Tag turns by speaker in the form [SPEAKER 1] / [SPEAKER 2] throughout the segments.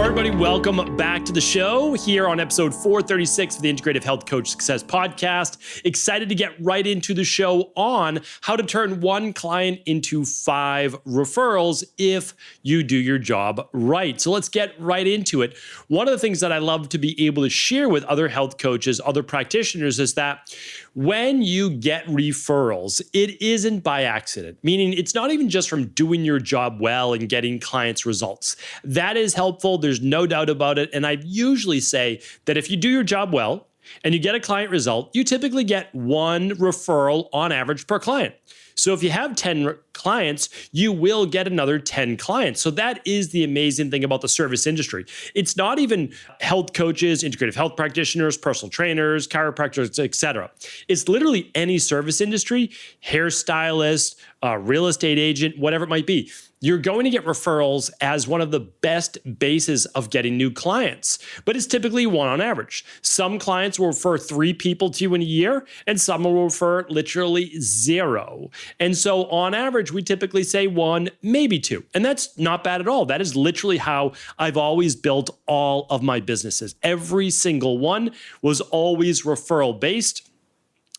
[SPEAKER 1] All right, everybody, welcome back to the show here on episode 436 of the Integrative Health Coach Success Podcast. Excited to get right into the show on how to turn one client into 5 referrals if you do your job right. So let's get right into it. One of the things that I love to be able to share with other health coaches, other practitioners, is that when you get referrals, it isn't by accident, meaning it's not even just from doing your job well and getting clients results. That is helpful. There's no doubt about it. And I usually say that if you do your job well and you get a client result, you typically get 1 referral on average per client. So if you have 10 clients, you will get another 10 clients. So that is the amazing thing about the service industry. It's not even health coaches, integrative health practitioners, personal trainers, chiropractors, etc. It's literally any service industry, hairstylist, real estate agent, whatever it might be. You're going to get referrals as one of the best bases of getting new clients, but it's typically 1 on average. Some clients will refer 3 people to you in a year, and some will refer literally 0. And so on average, we typically say 1, maybe 2. And that's not bad at all. That is literally how I've always built all of my businesses. Every single one was always referral based.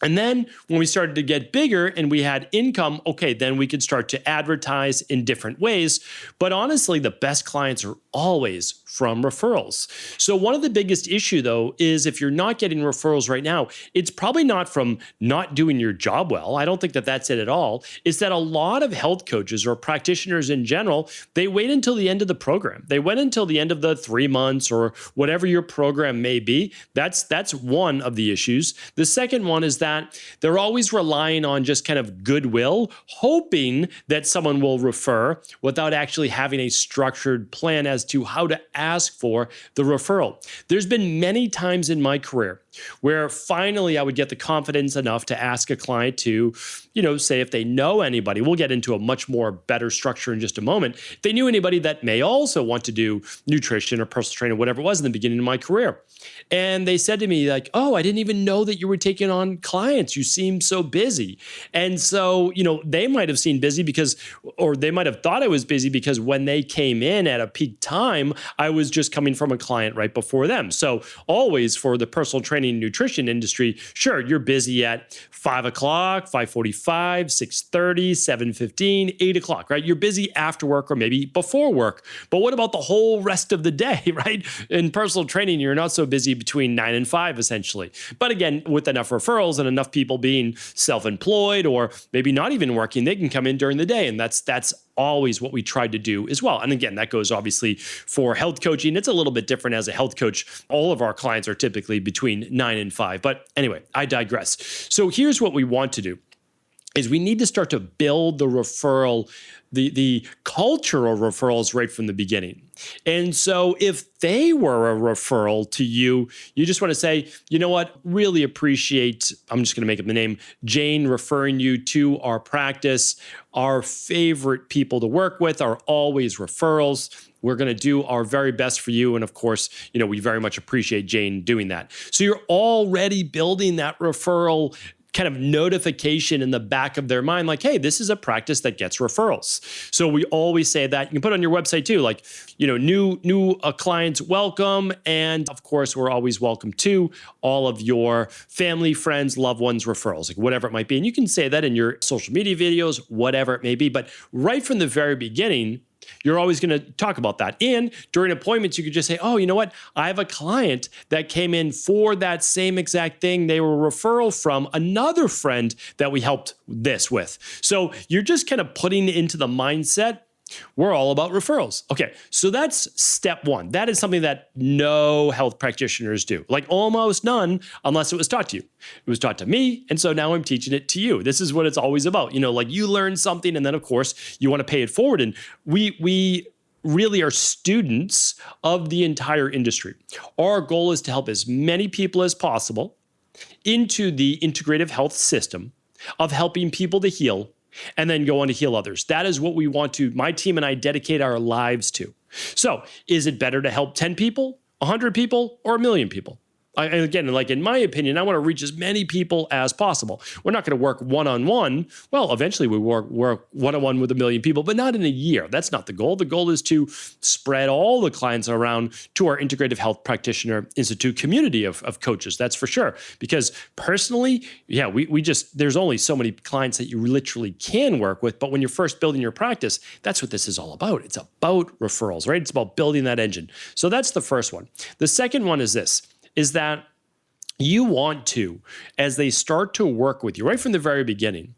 [SPEAKER 1] And then when we started to get bigger and we had income, okay, then we could start to advertise in different ways. But honestly, the best clients are always from referrals. So one of the biggest issue though is if you're not getting referrals right now, it's probably not from not doing your job well. I don't think that that's it at all. It's that a lot of health coaches or practitioners in general, they wait until the end of the program. They wait until the end of the 3 months or whatever your program may be. That's one of the issues. The second one is that they're always relying on just kind of goodwill, hoping that someone will refer without actually having a structured plan as to how to ask for the referral. There's been many times in my career where finally I would get the confidence enough to ask a client to, say if they know anybody. We'll get into a much more better structure in just a moment. If they knew anybody that may also want to do nutrition or personal training, whatever it was in the beginning of my career. And they said to me like, oh, I didn't even know that you were taking on clients. You seem so busy. And so, they might have seen busy or they might have thought I was busy because when they came in at a peak time, I was just coming from a client right before them. So always for the personal training nutrition industry, sure, you're busy at 5 o'clock, 5:45, 6:30, 7:15, 8 o'clock, right? You're busy after work or maybe before work. But what about the whole rest of the day, right? In personal training, you're not so busy between 9 and 5, essentially. But again, with enough referrals and enough people being self-employed or maybe not even working, they can come in during the day. And that's always what we tried to do as well. And again, that goes obviously for health coaching. It's a little bit different as a health coach. All of our clients are typically between 9 and 5. But anyway, I digress. So here's what we want to do is we need to start to build the referral, the culture of referrals right from the beginning. And so if they were a referral to you, you just want to say, you know what, really appreciate, I'm just going to make up the name, Jane referring you to our practice. Our favorite people to work with are always referrals. We're going to do our very best for you. And of course, we very much appreciate Jane doing that. So you're already building that referral kind of notification in the back of their mind, like, hey, this is a practice that gets referrals. So we always say that. You can put it on your website too, like, new clients welcome. And of course, we're always welcome to all of your family, friends, loved ones, referrals, like whatever it might be. And you can say that in your social media videos, whatever it may be. But right from the very beginning, you're always going to talk about that. And during appointments, you could just say, oh, you know what? I have a client that came in for that same exact thing. They were a referral from another friend that we helped this with. So you're just kind of putting into the mindset, we're all about referrals. Okay, so that's step 1. That is something that no health practitioners do, like almost none, unless it was taught to you. It was taught to me, and so now I'm teaching it to you. This is what it's always about. Like you learn something, and then of course you want to pay it forward. And we really are students of the entire industry. Our goal is to help as many people as possible into the integrative health system of helping people to heal and then go on to heal others. That is what we want to, my team and I, dedicate our lives to. So is it better to help 10 people, 100 people, or 1 million people? And again, like in my opinion, I want to reach as many people as possible. We're not going to work one-on-one. Well, eventually we work one-on-one with 1 million people, but not in a year. That's not the goal. The goal is to spread all the clients around to our Integrative Health Practitioner Institute community of coaches. That's for sure. Because personally, yeah, we just, there's only so many clients that you literally can work with. But when you're first building your practice, that's what this is all about. It's about referrals, right? It's about building that engine. So that's the first one. The second one is this, is that you want to, as they start to work with you right from the very beginning,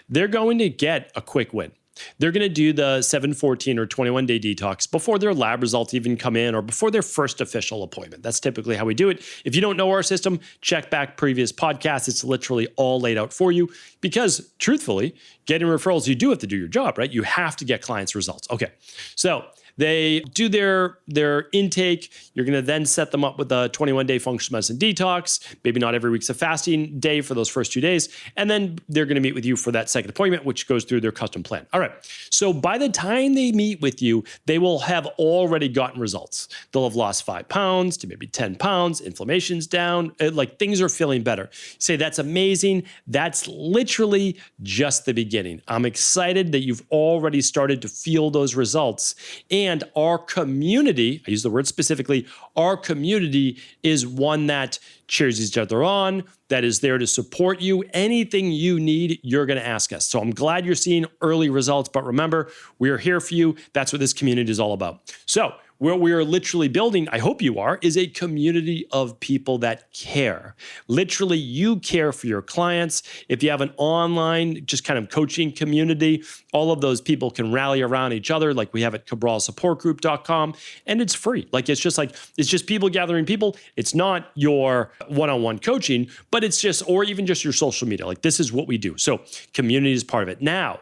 [SPEAKER 1] they're going to get a quick win. They're going to do the 7, 14, or 21-day detox before their lab results even come in or before their first official appointment. That's typically how we do it. If you don't know our system, check back previous podcasts. It's literally all laid out for you because, truthfully, getting referrals, you do have to do your job, right? You have to get clients' results. Okay, so they do their intake. You're going to then set them up with a 21-day functional medicine detox. Maybe not every week's a fasting day for those first 2 days. And then they're going to meet with you for that second appointment, which goes through their custom plan. All right. So by the time they meet with you, they will have already gotten results. They'll have lost 5 pounds to maybe 10 pounds. Inflammation's down. Like things are feeling better. You say, that's amazing. That's literally just the beginning. I'm excited that you've already started to feel those results. And our community, I use the word specifically, our community is one that cheers each other on, that is there to support you. Anything you need, you're going to ask us. So I'm glad you're seeing early results, but remember, we are here for you. That's what this community is all about. So what we are literally building, I hope you are, is a community of people that care. Literally, you care for your clients. If you have an online, just kind of coaching community, all of those people can rally around each other like we have at cabralsupportgroup.com, and it's free. It's just people gathering people. It's not your one-on-one coaching, but it's just, or even just your social media. Like this is what we do. So community is part of it. Now,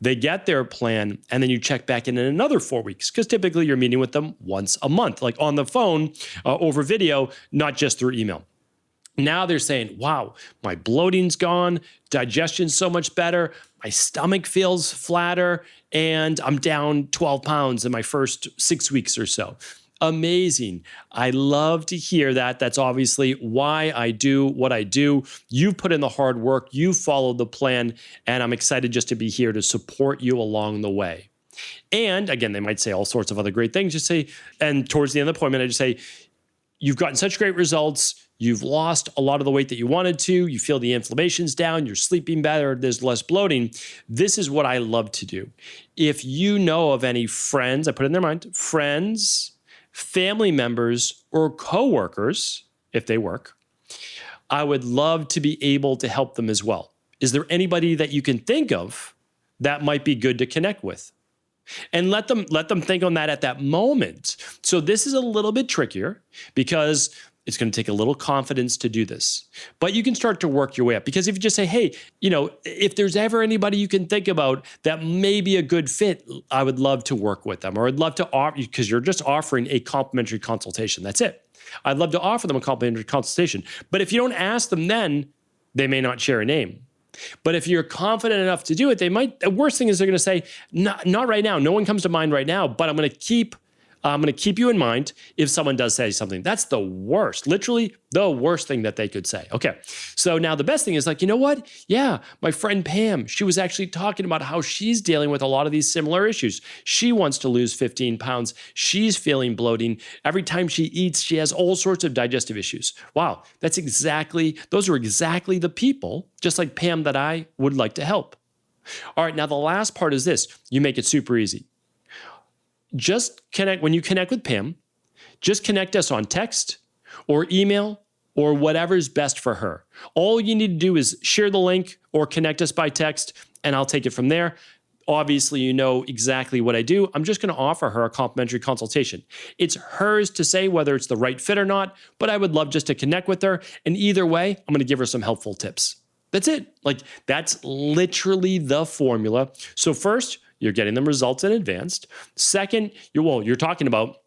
[SPEAKER 1] they get their plan, and then you check back in another 4 weeks because typically you're meeting with them once a month, like on the phone, over video, not just through email. Now they're saying, wow, my bloating's gone, digestion's so much better, my stomach feels flatter, and I'm down 12 pounds in my first 6 weeks or so. Amazing. I love to hear that. That's obviously why I do what I do. You've put in the hard work. You followed the plan, and I'm excited just to be here to support you along the way. And again, they might say all sorts of other great things. Just say, and towards the end of the appointment, I just say, you've gotten such great results. You've lost a lot of the weight that you wanted to. You feel the inflammation's down. You're sleeping better. There's less bloating. This is what I love to do. If you know of any friends, I put it in their mind, friends, family members, or coworkers, if they work, I would love to be able to help them as well. Is there anybody that you can think of that might be good to connect with? And let them think on that at that moment. So this is a little bit trickier because it's going to take a little confidence to do this. But you can start to work your way up. Because if you just say, hey, if there's ever anybody you can think about that may be a good fit, I would love to work with them. Or I'd love to offer, because you're just offering a complimentary consultation. That's it. I'd love to offer them a complimentary consultation. But if you don't ask them then, they may not share a name. But if you're confident enough to do it, they might, the worst thing is they're going to say, not right now. No one comes to mind right now, but I'm going to keep you in mind if someone does say something. That's the worst, literally the worst thing that they could say. Okay. So now the best thing is you know what? Yeah, my friend Pam, she was actually talking about how she's dealing with a lot of these similar issues. She wants to lose 15 pounds. She's feeling bloating. Every time she eats, she has all sorts of digestive issues. Wow. Those are exactly the people, just like Pam, that I would like to help. All right. Now the last part is this. You make it super easy. Just connect, when you connect with Pam, just connect us on text or email or whatever's best for her. All you need to do is share the link or connect us by text, and I'll take it from there. Obviously, you know exactly what I do. I'm just going to offer her a complimentary consultation. It's hers to say whether it's the right fit or not, but I would love just to connect with her. And either way, I'm going to give her some helpful tips. That's it. That's literally the formula. So first, you're getting them results in advance. Second, you're talking about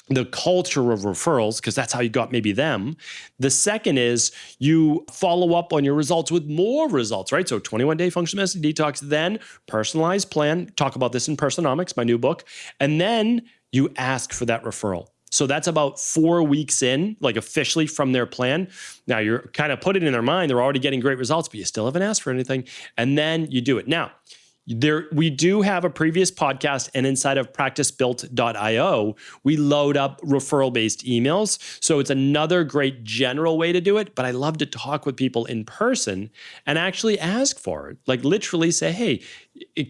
[SPEAKER 1] the culture of referrals, because that's how you got maybe them. The second is you follow up on your results with more results, right? So 21-day functional medicine detox, then personalized plan. Talk about this in Personomics, my new book. And then you ask for that referral. So that's about 4 weeks in, like officially from their plan. Now you're kind of putting in their mind, they're already getting great results, but you still haven't asked for anything. And then you do it. Now, we do have a previous podcast, and inside of practicebuilt.io, we load up referral-based emails. So it's another great general way to do it, but I love to talk with people in person and actually ask for it. Like literally say, hey,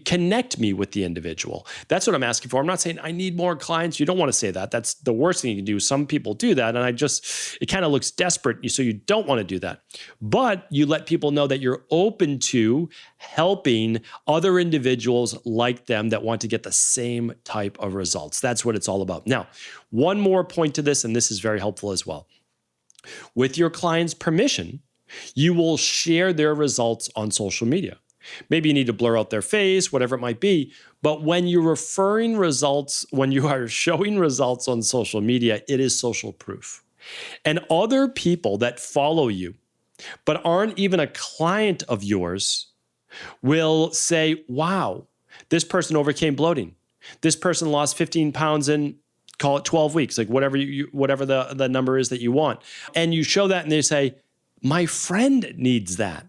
[SPEAKER 1] connect me with the individual. That's what I'm asking for. I'm not saying I need more clients. You don't want to say that. That's the worst thing you can do. Some people do that, and it kind of looks desperate, so you don't want to do that. But you let people know that you're open to helping other individuals like them that want to get the same type of results. That's what it's all about. Now, one more point to this, and this is very helpful as well. With your client's permission, you will share their results on social media. Maybe you need to blur out their face, whatever it might be. But when you're referring results, when you are showing results on social media, it is social proof. And other people that follow you, but aren't even a client of yours, will say, wow, this person overcame bloating. This person lost 15 pounds in, call it 12 weeks, like whatever the number is that you want. And you show that and they say, my friend needs that.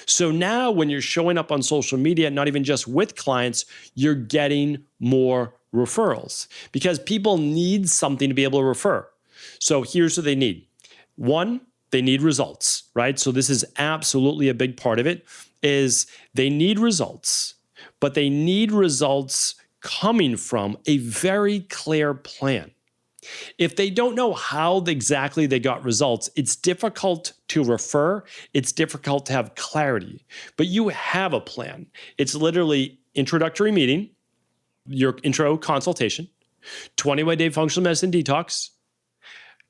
[SPEAKER 1] So now when you're showing up on social media, not even just with clients, you're getting more referrals because people need something to be able to refer. So here's what they need. One, they need results, right? So this is absolutely a big part of it, is they need results, but they need results coming from a very clear plan. If they don't know how exactly they got results, it's difficult to refer. It's difficult to have clarity, but you have a plan. It's literally introductory meeting, your intro consultation, 21-day functional medicine detox,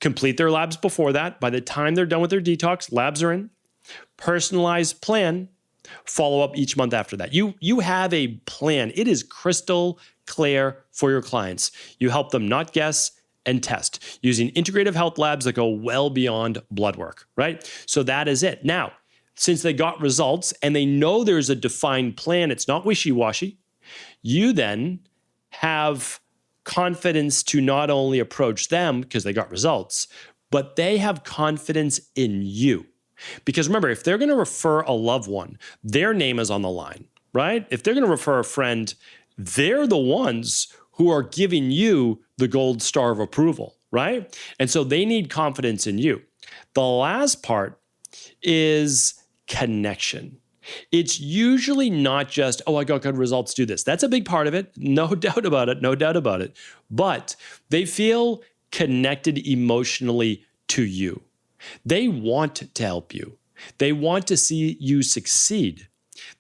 [SPEAKER 1] complete their labs before that. By the time they're done with their detox, labs are in, personalized plan, follow up each month after that. You have a plan. It is crystal clear for your clients. You help them not guess and test using integrative health labs that go well beyond blood work, right? So that is it. Now, since they got results and they know there's a defined plan, it's not wishy-washy, you then have confidence to not only approach them because they got results, but they have confidence in you. Because remember, if they're going to refer a loved one, their name is on the line, right? If they're going to refer a friend, they're the ones who are giving you the gold star of approval, right? And so they need confidence in you. The last part is connection. It's usually not just, oh, I got good results, do this. That's a big part of it. No doubt about it. No doubt about it. But they feel connected emotionally to you. They want to help you. They want to see you succeed.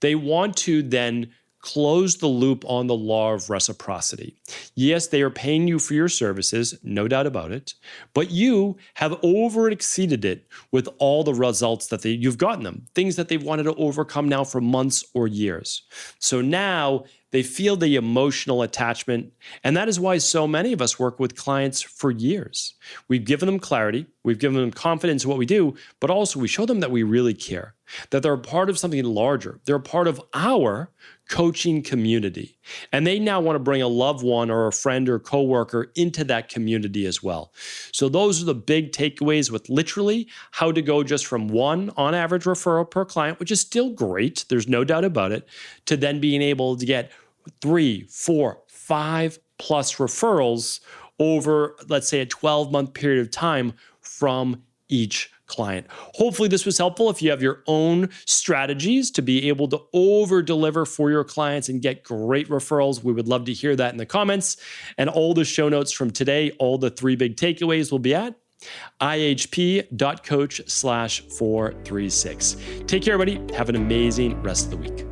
[SPEAKER 1] They want to then close the loop on the law of reciprocity. Yes, they are paying you for your services, no doubt about it, but you have over-exceeded it with all the results that you've gotten them, things that they've wanted to overcome now for months or years. So now they feel the emotional attachment, and that is why so many of us work with clients for years. We've given them clarity, we've given them confidence in what we do, but also we show them that we really care, that they're a part of something larger. They're a part of our coaching community. And they now want to bring a loved one or a friend or coworker into that community as well. So those are the big takeaways with literally how to go just from one on average referral per client, which is still great, there's no doubt about it, to then being able to get 3, 4, 5 plus referrals over, let's say, a 12-month period of time from each client. Hopefully this was helpful. If you have your own strategies to be able to over-deliver for your clients and get great referrals, we would love to hear that in the comments. And all the show notes from today, all the 3 big takeaways will be at ihp.coach/436. Take care, everybody. Have an amazing rest of the week.